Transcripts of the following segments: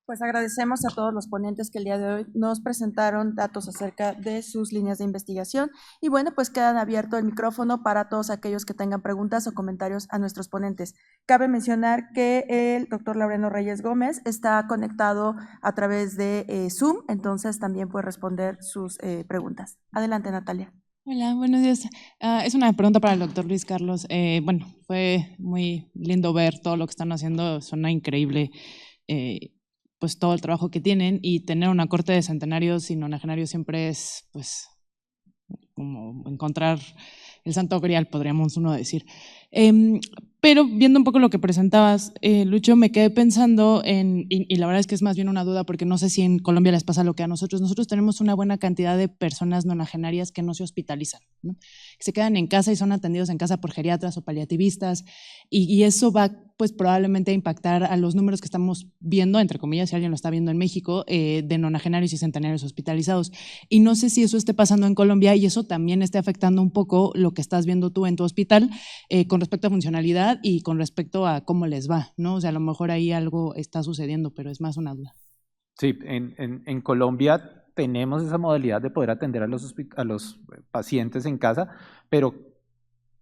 Pues agradecemos a todos los ponentes que el día de hoy nos presentaron datos acerca de sus líneas de investigación y bueno, pues queda abierto el micrófono para todos aquellos que tengan preguntas o comentarios a nuestros ponentes. Cabe mencionar que el doctor Laureano Reyes Gómez está conectado a través de Zoom, entonces también puede responder sus preguntas. Adelante, Natalia. Hola, buenos días. Es una pregunta para el doctor Luis Carlos. Bueno, fue muy lindo ver todo lo que están haciendo, suena increíble pues todo el trabajo que tienen, y tener una corte de centenarios y nonagenarios siempre es pues como encontrar el santo grial, podríamos uno decir. Pero viendo un poco lo que presentabas, Lucho, me quedé pensando y la verdad es que es más bien una duda porque no sé si en Colombia les pasa lo que a nosotros. Nosotros tenemos una buena cantidad de personas nonagenarias que no se hospitalizan, ¿no? Que se quedan en casa y son atendidos en casa por geriatras o paliativistas, y eso va pues probablemente a impactar a los números que estamos viendo, entre comillas, si alguien lo está viendo en México, de nonagenarios y centenarios hospitalizados. Y no sé si eso esté pasando en Colombia y eso también esté afectando un poco lo que estás viendo tú en tu hospital con respecto a funcionalidad y con respecto a cómo les va, ¿no? O sea, a lo mejor ahí algo está sucediendo, pero es más una duda. Sí, en Colombia tenemos esa modalidad de poder atender a los pacientes en casa, pero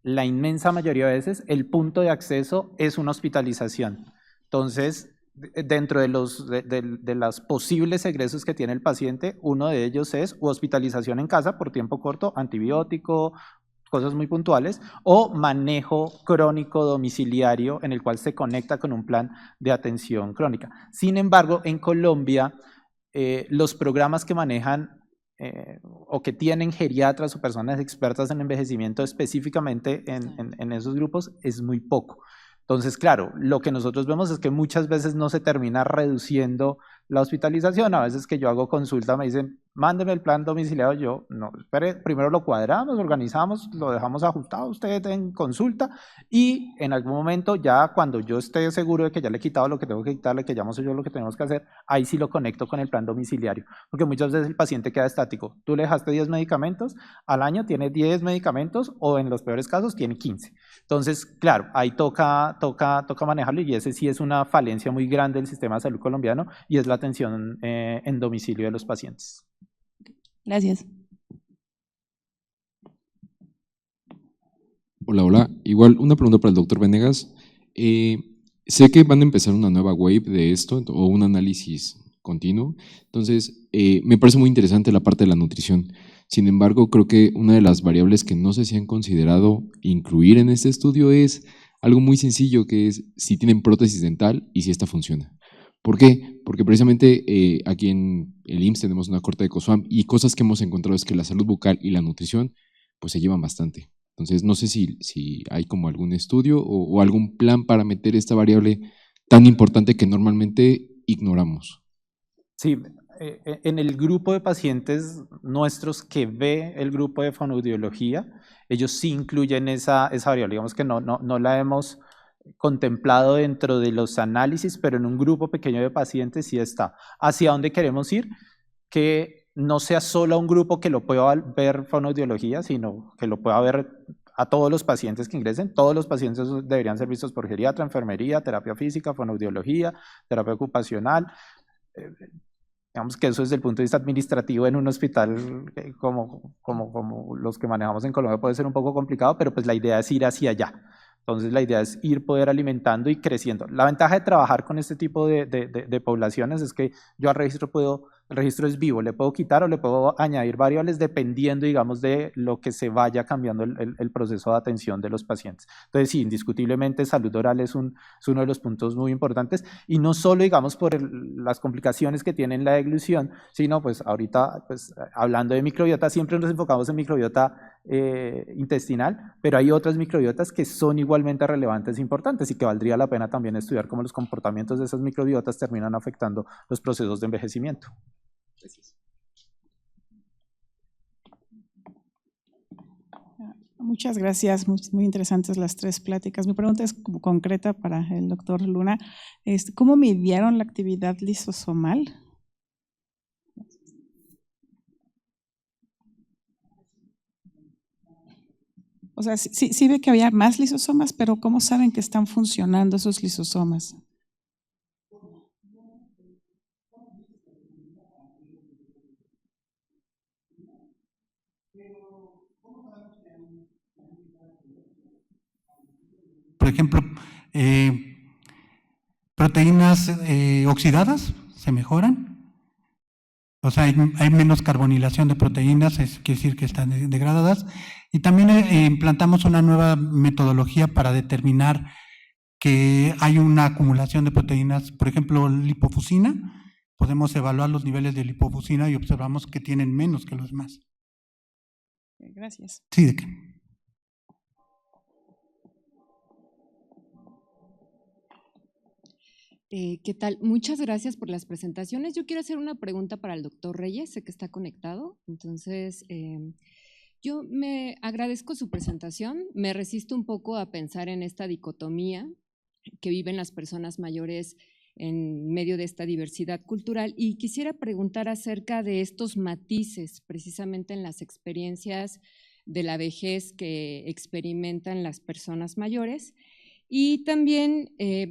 la inmensa mayoría de veces el punto de acceso es una hospitalización. Entonces, dentro de los posibles egresos que tiene el paciente, uno de ellos es hospitalización en casa por tiempo corto, antibiótico, cosas muy puntuales, o manejo crónico domiciliario en el cual se conecta con un plan de atención crónica. Sin embargo, en Colombia, los programas que manejan o que tienen geriatras o personas expertas en envejecimiento específicamente en esos grupos es muy poco. Entonces, claro, lo que nosotros vemos es que muchas veces no se termina reduciendo la hospitalización. A veces que yo hago consulta me dicen, mándeme el plan domiciliario. Yo, no, espere, primero lo cuadramos, organizamos, lo dejamos ajustado, usted en consulta y en algún momento ya cuando yo esté seguro de que ya le he quitado lo que tengo que quitarle, que ya hemos hecho lo que tenemos que hacer, ahí sí lo conecto con el plan domiciliario. Porque muchas veces el paciente queda estático. Tú le dejaste 10 medicamentos, al año tiene 10 medicamentos o en los peores casos tiene 15. Entonces, claro, ahí toca manejarlo y ese sí es una falencia muy grande del sistema de salud colombiano y es la atención en domicilio de los pacientes. Gracias. Hola, hola. Igual una pregunta para el doctor Venegas. Sé que van a empezar una nueva wave de esto o un análisis continuo. Entonces, me parece muy interesante la parte de la nutrición. Sin embargo, creo que una de las variables que no sé si han considerado incluir en este estudio es algo muy sencillo, que es si tienen prótesis dental y si esta funciona. ¿Por qué? Porque precisamente aquí en el IMSS tenemos una corte de COSUAM y cosas que hemos encontrado es que la salud bucal y la nutrición pues se llevan bastante. Entonces no sé si hay como algún estudio o algún plan para meter esta variable tan importante que normalmente ignoramos. Sí, en el grupo de pacientes nuestros que ve el grupo de fonoaudiología, ellos sí incluyen esa variable. Digamos que no la hemos contemplado dentro de los análisis, pero en un grupo pequeño de pacientes sí está. ¿Hacia dónde queremos ir? Que no sea solo un grupo que lo pueda ver fonoaudiología, sino que lo pueda ver a todos los pacientes que ingresen. Todos los pacientes deberían ser vistos por geriatra, enfermería, terapia física, fonoaudiología, terapia ocupacional. Digamos que eso desde el punto de vista administrativo en un hospital como los que manejamos en Colombia puede ser un poco complicado, pero pues la idea es ir hacia allá. Entonces la idea es ir poder alimentando y creciendo. La ventaja de trabajar con este tipo de poblaciones es que yo al registro el registro es vivo, le puedo quitar o le puedo añadir variables dependiendo, digamos, de lo que se vaya cambiando el proceso de atención de los pacientes. Entonces sí, indiscutiblemente salud oral es uno de los puntos muy importantes y no solo, digamos, por las complicaciones que tiene la deglución, sino pues ahorita, pues hablando de microbiota, siempre nos enfocamos en microbiota intestinal, pero hay otras microbiotas que son igualmente relevantes e importantes y que valdría la pena también estudiar cómo los comportamientos de esas microbiotas terminan afectando los procesos de envejecimiento. Gracias. Muchas gracias, muy interesantes las tres pláticas. Mi pregunta es como concreta para el doctor Luna. ¿Cómo midieron la actividad lisosomal? O sea, sí ve que había más lisosomas, pero ¿cómo saben que están funcionando esos lisosomas? por ejemplo, proteínas oxidadas se mejoran. O sea, hay menos carbonilación de proteínas, quiere decir que están degradadas. Y también implantamos una nueva metodología para determinar que hay una acumulación de proteínas, por ejemplo, lipofusina. Podemos evaluar los niveles de lipofusina y observamos que tienen menos que los demás. Gracias. Sí, ¿de qué? ¿Qué tal? Muchas gracias por las presentaciones. Yo quiero hacer una pregunta para el doctor Reyes, sé que está conectado. Entonces, yo me agradezco su presentación. Me resisto un poco a pensar en esta dicotomía que viven las personas mayores en medio de esta diversidad cultural y quisiera preguntar acerca de estos matices precisamente en las experiencias de la vejez que experimentan las personas mayores y también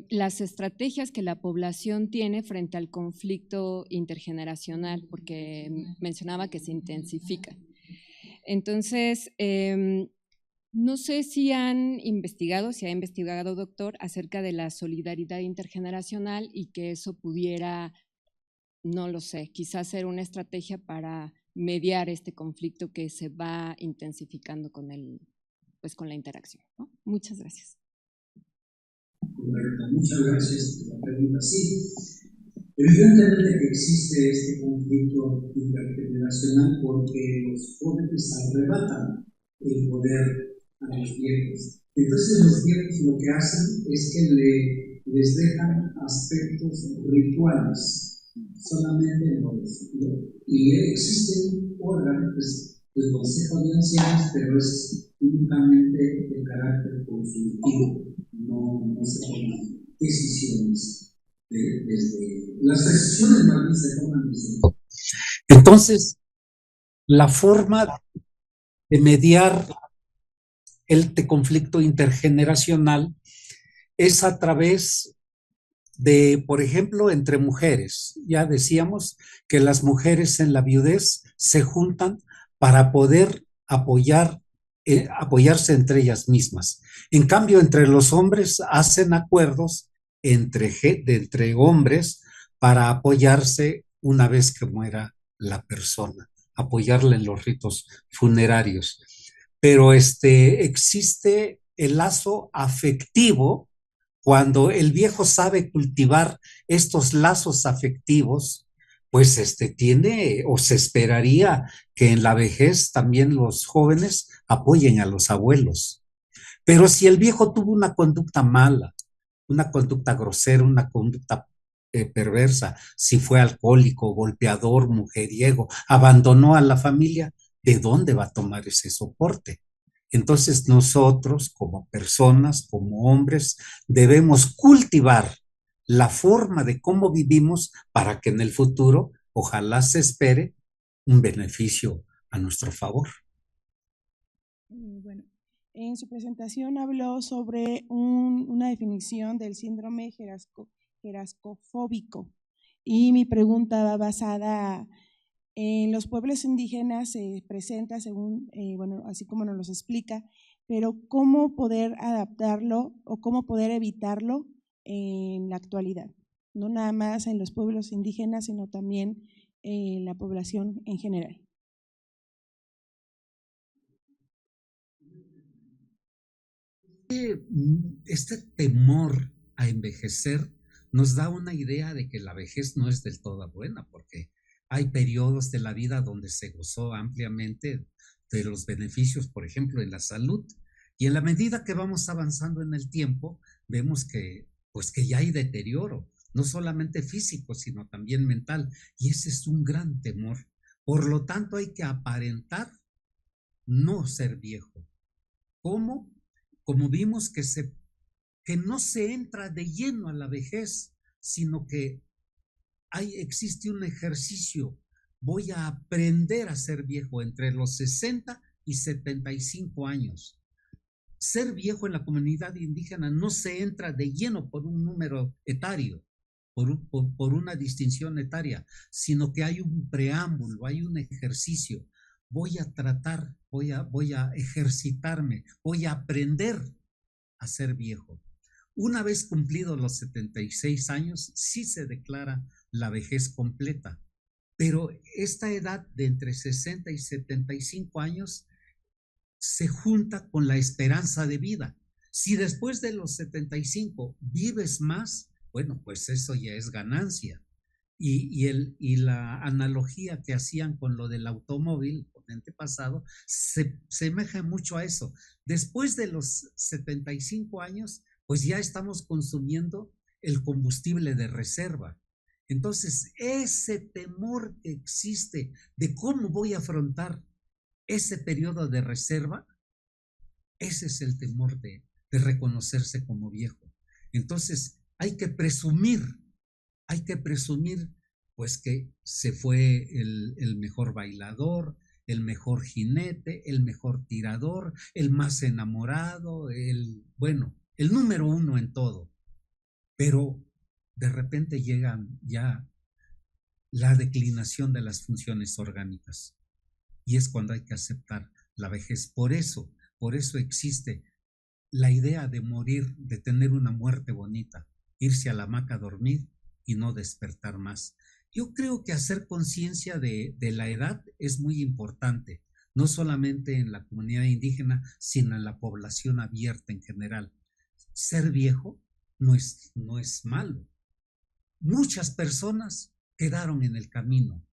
las estrategias que la población tiene frente al conflicto intergeneracional, porque mencionaba que se intensifica. Entonces, no sé si han investigado, si ha investigado, doctor, acerca de la solidaridad intergeneracional y que eso pudiera, no lo sé, quizás ser una estrategia para mediar este conflicto que se va intensificando con con la interacción, ¿no? Muchas gracias. Correcto, muchas gracias por la pregunta. Sí, evidentemente que existe este conflicto intergeneracional porque los jóvenes arrebatan el poder a los viejos. Entonces los viejos lo que hacen es que les dejan aspectos rituales, solamente y existe un órgano, pues, el Consejo de Ancianos, pero es únicamente de carácter consultivo, no se toman decisiones desde las decisiones más bien se toman desde. Entonces, la forma de mediar el conflicto intergeneracional es a través de, por ejemplo, entre mujeres. Ya decíamos que las mujeres en la viudez se juntan para poder apoyarse entre ellas mismas. En cambio, entre los hombres hacen acuerdos entre hombres para apoyarse una vez que muera la persona, apoyarle en los ritos funerarios. Pero existe el lazo afectivo cuando el viejo sabe cultivar estos lazos afectivos, pues tiene o se esperaría que en la vejez también los jóvenes apoyen a los abuelos. Pero si el viejo tuvo una conducta mala, una conducta grosera, una conducta perversa, si fue alcohólico, golpeador, mujeriego, abandonó a la familia, ¿de dónde va a tomar ese soporte? Entonces nosotros como personas, como hombres, debemos cultivar la forma de cómo vivimos para que en el futuro ojalá se espere un beneficio a nuestro favor. Bueno, en su presentación habló sobre una definición del síndrome gerascofóbico y mi pregunta va basada en los pueblos indígenas se presenta según, así como nos los explica, pero ¿cómo poder adaptarlo o cómo poder evitarlo en la actualidad? No nada más en los pueblos indígenas, sino también en la población en general. Este temor a envejecer nos da una idea de que la vejez no es del todo buena, porque hay periodos de la vida donde se gozó ampliamente de los beneficios, por ejemplo, en la salud. Y en la medida que vamos avanzando en el tiempo, vemos que ya hay deterioro, no solamente físico, sino también mental. Y ese es un gran temor. Por lo tanto, hay que aparentar no ser viejo. ¿Cómo? Como vimos que no se entra de lleno a la vejez, sino que existe un ejercicio. Voy a aprender a ser viejo entre los 60 y 75 años. Ser viejo en la comunidad indígena no se entra de lleno por un número etario, por una distinción etaria, sino que hay un preámbulo, hay un ejercicio. Voy a tratar, voy a ejercitarme, voy a aprender a ser viejo. Una vez cumplidos los 76 años, sí se declara la vejez completa, pero esta edad de entre 60 y 75 años se junta con la esperanza de vida. Si después de los 75 vives más, bueno, pues eso ya es ganancia. Y la analogía que hacían con lo del automóvil, ponente pasado, se semeja mucho a eso. Después de los 75 años, pues ya estamos consumiendo el combustible de reserva. Entonces, ese temor que existe de cómo voy a afrontar ese periodo de reserva, ese es el temor de reconocerse como viejo. Entonces, hay que presumir pues que se fue el mejor bailador, el mejor jinete, el mejor tirador, el más enamorado, el número uno en todo. Pero de repente llega ya la declinación de las funciones orgánicas y es cuando hay que aceptar la vejez. Por eso existe la idea de morir, de tener una muerte bonita, irse a la hamaca a dormir y no despertar más. Yo creo que hacer conciencia de la edad es muy importante, no solamente en la comunidad indígena, sino en la población abierta en general. Ser viejo no es malo. Muchas personas quedaron en el camino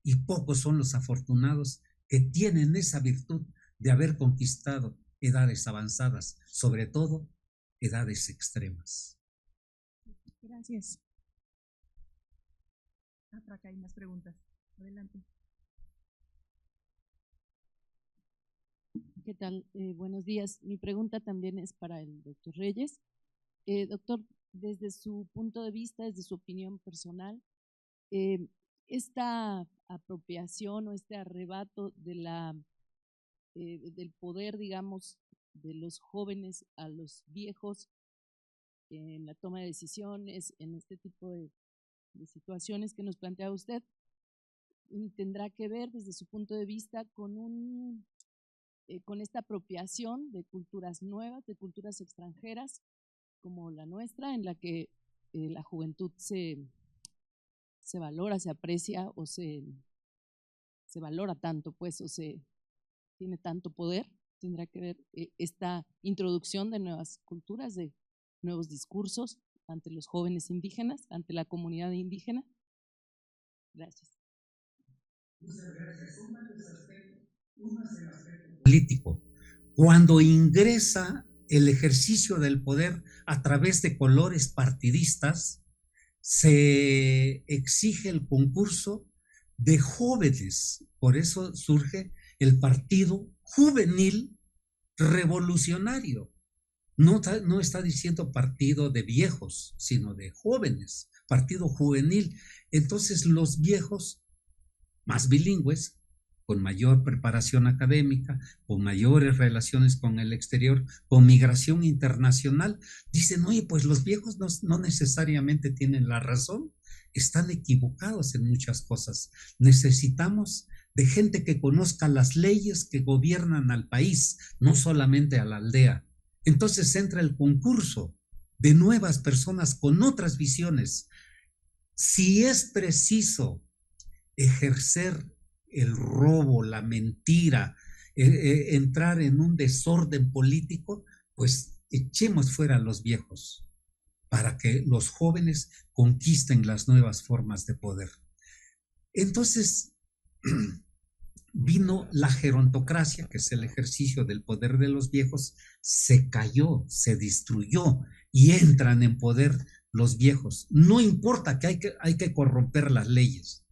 y pocos son los afortunados que tienen esa virtud de haber conquistado edades avanzadas, sobre todo edades extremas. Gracias. Por acá hay más preguntas. Adelante. ¿Qué tal? Buenos días. Mi pregunta también es para el doctor Reyes. Doctor, desde su punto de vista, desde su opinión personal, esta apropiación o este arrebato de del poder, digamos, de los jóvenes a los viejos en la toma de decisiones, en este tipo de situaciones que nos plantea usted, tendrá que ver desde su punto de vista con esta apropiación de culturas nuevas, de culturas extranjeras como la nuestra, en la que la juventud se valora, se aprecia o se valora tanto, pues, o se tiene tanto poder. Tendrá que ver esta introducción de nuevas culturas, de nuevos discursos ante los jóvenes indígenas, ante la comunidad indígena. Gracias. Muchas gracias. Uno es el aspecto político. Cuando ingresa el ejercicio del poder a través de colores partidistas, se exige el concurso de jóvenes. Por eso surge el Partido Juvenil Revolucionario. No está diciendo partido de viejos, sino de jóvenes, partido juvenil. Entonces los viejos, más bilingües, con mayor preparación académica, con mayores relaciones con el exterior, con migración internacional, dicen, oye, pues los viejos no necesariamente tienen la razón, están equivocados en muchas cosas. Necesitamos de gente que conozca las leyes que gobiernan al país, no solamente a la aldea. Entonces entra el concurso de nuevas personas con otras visiones. Si es preciso ejercer el robo, la mentira, entrar en un desorden político, pues echemos fuera a los viejos para que los jóvenes conquisten las nuevas formas de poder. Entonces vino la gerontocracia, que es el ejercicio del poder de los viejos, se cayó, se destruyó y entran en poder los viejos. No importa que hay que corromper las leyes.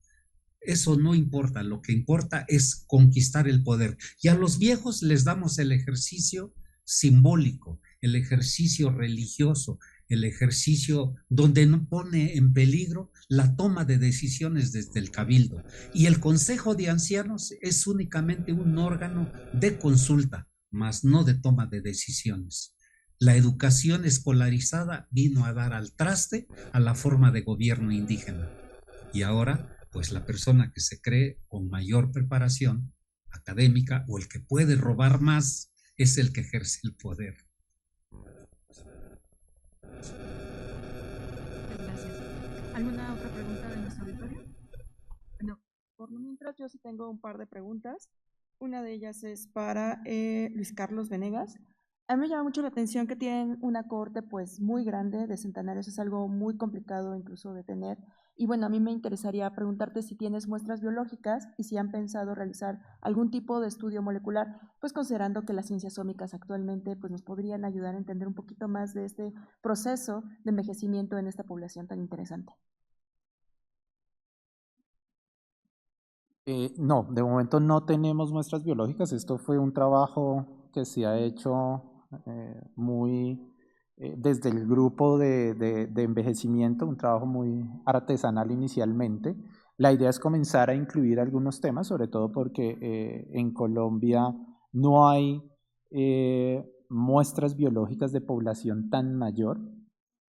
Eso no importa, lo que importa es conquistar el poder. Y a los viejos les damos el ejercicio simbólico, el ejercicio religioso, el ejercicio donde no pone en peligro la toma de decisiones desde el cabildo. Y el Consejo de Ancianos es únicamente un órgano de consulta, mas no de toma de decisiones. La educación escolarizada vino a dar al traste a la forma de gobierno indígena. Y ahora pues la persona que se cree con mayor preparación académica o el que puede robar más es el que ejerce el poder. Muchas gracias. ¿Alguna otra pregunta de nuestro auditorio? Bueno, por lo mientras yo sí tengo un par de preguntas. Una de ellas es para Luis Carlos Venegas. A mí me llama mucho la atención que tienen una cohorte pues muy grande de centenarios, es algo muy complicado incluso de tener. Y bueno, a mí me interesaría preguntarte si tienes muestras biológicas y si han pensado realizar algún tipo de estudio molecular, pues considerando que las ciencias ómicas actualmente pues nos podrían ayudar a entender un poquito más de este proceso de envejecimiento en esta población tan interesante. No, de momento no tenemos muestras biológicas. Esto fue un trabajo que se ha hecho desde el grupo de envejecimiento, un trabajo muy artesanal inicialmente. La idea es comenzar a incluir algunos temas, sobre todo porque en Colombia no hay muestras biológicas de población tan mayor.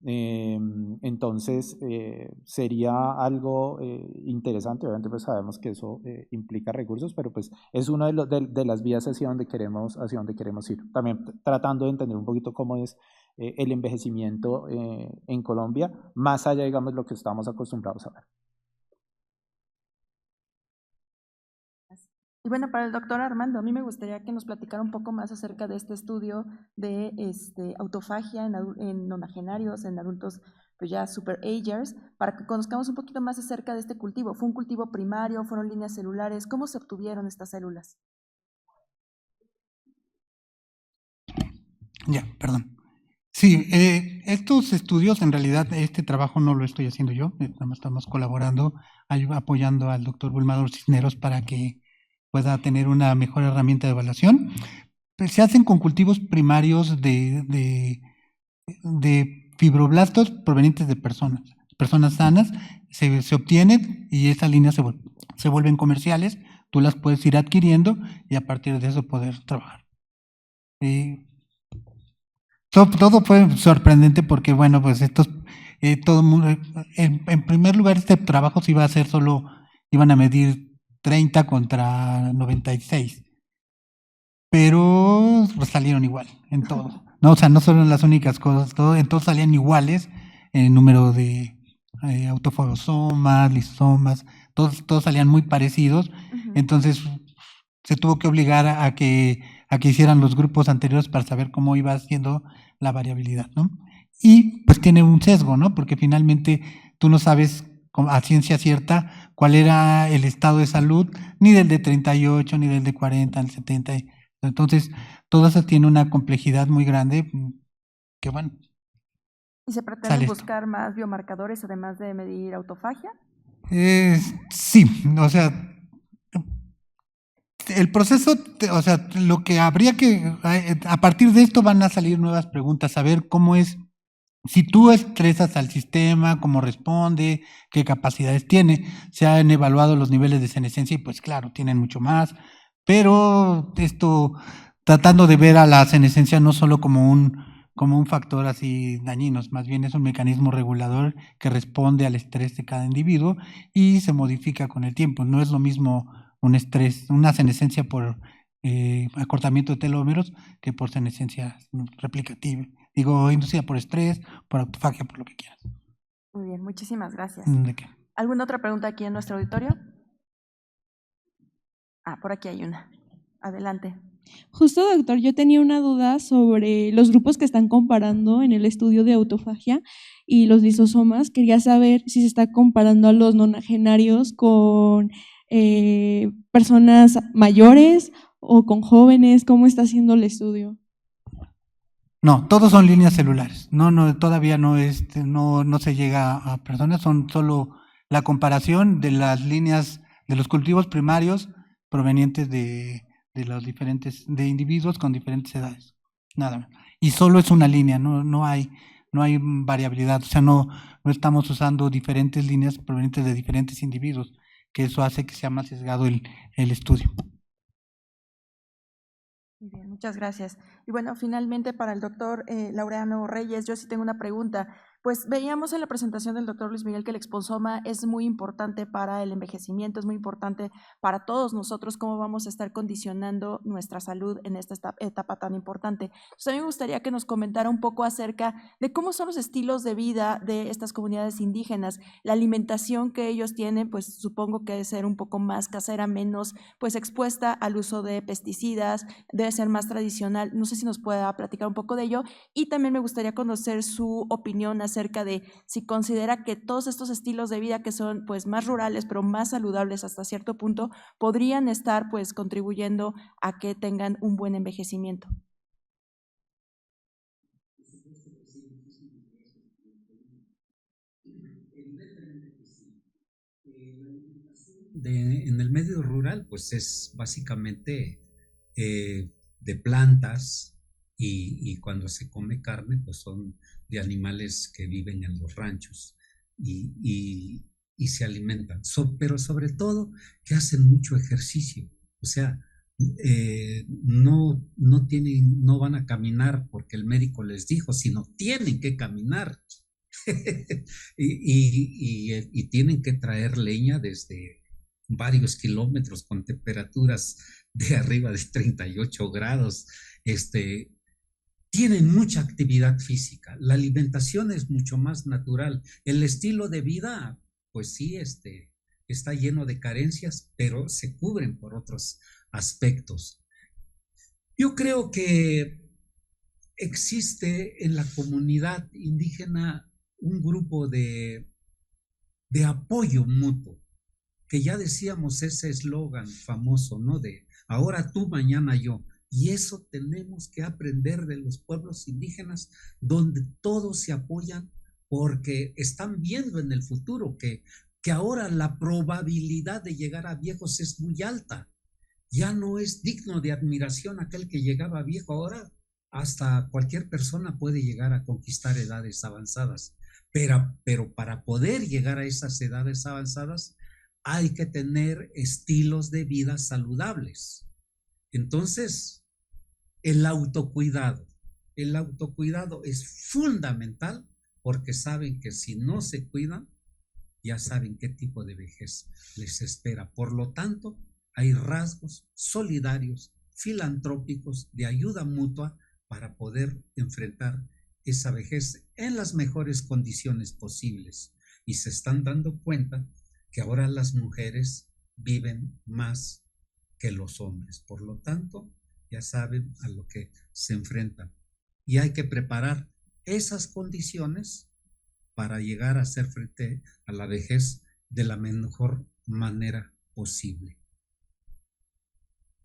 Entonces sería algo interesante. Obviamente pues sabemos que eso implica recursos, pero pues es una de las vías hacia donde queremos ir. También tratando de entender un poquito cómo es el envejecimiento en Colombia, más allá, digamos, de lo que estamos acostumbrados a ver. Y bueno, para el doctor Armando, a mí me gustaría que nos platicara un poco más acerca de este estudio de autofagia en nonagenarios, en adultos pues ya super agers, para que conozcamos un poquito más acerca de este cultivo. ¿Fue un cultivo primario? ¿Fueron líneas celulares? ¿Cómo se obtuvieron estas células? Ya, perdón. Sí, estos estudios, en realidad, este trabajo no lo estoy haciendo yo, estamos colaborando, apoyando al doctor Bulmador Cisneros para que pueda tener una mejor herramienta de evaluación. Pues se hacen con cultivos primarios de fibroblastos provenientes de personas sanas, se obtienen y esas líneas se vuelven comerciales, tú las puedes ir adquiriendo y a partir de eso poder trabajar. Todo fue sorprendente porque, bueno, pues todo el mundo, en primer lugar, este trabajo se iba a hacer iban a medir 30 contra 96, pero pues, salieron igual en todo, ¿no? O sea, no solo en las únicas cosas, en todo salían iguales, en número de autofagosomas, lisosomas, todos salían muy parecidos, entonces se tuvo que obligar a que hicieran los grupos anteriores para saber cómo iba haciendo la variabilidad, ¿no? Y pues tiene un sesgo, ¿no? Porque finalmente tú no sabes a ciencia cierta cuál era el estado de salud, ni del de 38, ni del de 40, del 70. Entonces, todo eso tiene una complejidad muy grande que, bueno. ¿Y se pretende buscar más biomarcadores además de medir autofagia? Sí, o sea, el proceso, o sea, lo que habría que, a partir de esto van a salir nuevas preguntas, saber cómo es, si tú estresas al sistema, cómo responde, qué capacidades tiene. Se han evaluado los niveles de senescencia y pues claro, tienen mucho más, pero esto, tratando de ver a la senescencia no solo como un factor así dañino, más bien es un mecanismo regulador que responde al estrés de cada individuo y se modifica con el tiempo. No es lo mismo un estrés, una senescencia por acortamiento de telómeros que por senescencia replicativa. Digo, inducida por estrés, por autofagia, por lo que quieras. Muy bien, muchísimas gracias. ¿De qué? ¿Alguna otra pregunta aquí en nuestro auditorio? Por aquí hay una. Adelante. Justo, doctor, yo tenía una duda sobre los grupos que están comparando en el estudio de autofagia y los lisosomas. Quería saber si se está comparando a los nonagenarios con personas mayores o con jóvenes. ¿Cómo está haciendo el estudio? No, todos son líneas celulares. No, todavía no se llega a personas, son solo la comparación de las líneas de los cultivos primarios provenientes de los diferentes, de individuos con diferentes edades. Nada más. Y solo es una línea, no hay variabilidad, o sea, no estamos usando diferentes líneas provenientes de diferentes individuos, que eso hace que sea más sesgado el estudio. Muy bien, muchas gracias. Y bueno, finalmente para el doctor Laureano Reyes, yo sí tengo una pregunta. pues veíamos en la presentación del doctor Luis Miguel que el exposoma es muy importante para el envejecimiento, es muy importante para todos nosotros cómo vamos a estar condicionando nuestra salud en esta etapa tan importante. Entonces, a mí me gustaría que nos comentara un poco acerca de cómo son los estilos de vida de estas comunidades indígenas, la alimentación que ellos tienen, pues supongo que debe ser un poco más casera, menos pues expuesta al uso de pesticidas, debe ser más tradicional. No sé si nos pueda platicar un poco de ello, y también me gustaría conocer su opinión acerca de si considera que todos estos estilos de vida que son pues más rurales pero más saludables hasta cierto punto podrían estar pues contribuyendo a que tengan un buen envejecimiento. En el medio rural pues es básicamente de plantas, y cuando se come carne pues son de animales que viven en los ranchos y se alimentan, pero sobre todo que hacen mucho ejercicio, o sea, no van a caminar porque el médico les dijo, sino tienen que caminar y tienen que traer leña desde varios kilómetros con temperaturas de arriba de 38 grados, tienen mucha actividad física, la alimentación es mucho más natural, el estilo de vida, pues sí, está lleno de carencias, pero se cubren por otros aspectos. Yo creo que existe en la comunidad indígena un grupo de apoyo mutuo, que ya decíamos ese eslogan famoso, ¿no? De ahora tú, mañana yo. Y eso tenemos que aprender de los pueblos indígenas, donde todos se apoyan porque están viendo en el futuro que ahora la probabilidad de llegar a viejos es muy alta. Ya no es digno de admiración aquel que llegaba viejo, ahora hasta cualquier persona puede llegar a conquistar edades avanzadas. Pero para poder llegar a esas edades avanzadas hay que tener estilos de vida saludables. Entonces, el autocuidado es fundamental, porque saben que si no se cuidan, ya saben qué tipo de vejez les espera. Por lo tanto, hay rasgos solidarios, filantrópicos, de ayuda mutua para poder enfrentar esa vejez en las mejores condiciones posibles. Y se están dando cuenta que ahora las mujeres viven más que los hombres. Por lo tanto, ya saben a lo que se enfrentan. Y hay que preparar esas condiciones para llegar a hacer frente a la vejez de la mejor manera posible.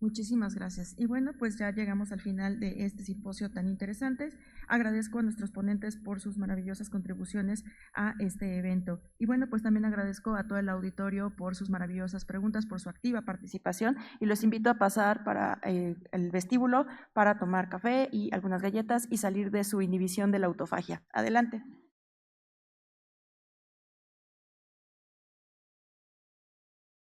Muchísimas gracias. Y bueno, pues ya llegamos al final de este simposio tan interesante. Agradezco a nuestros ponentes por sus maravillosas contribuciones a este evento. Y bueno, pues también agradezco a todo el auditorio por sus maravillosas preguntas, por su activa participación, y los invito a pasar para el vestíbulo para tomar café y algunas galletas y salir de su inhibición de la autofagia. Adelante.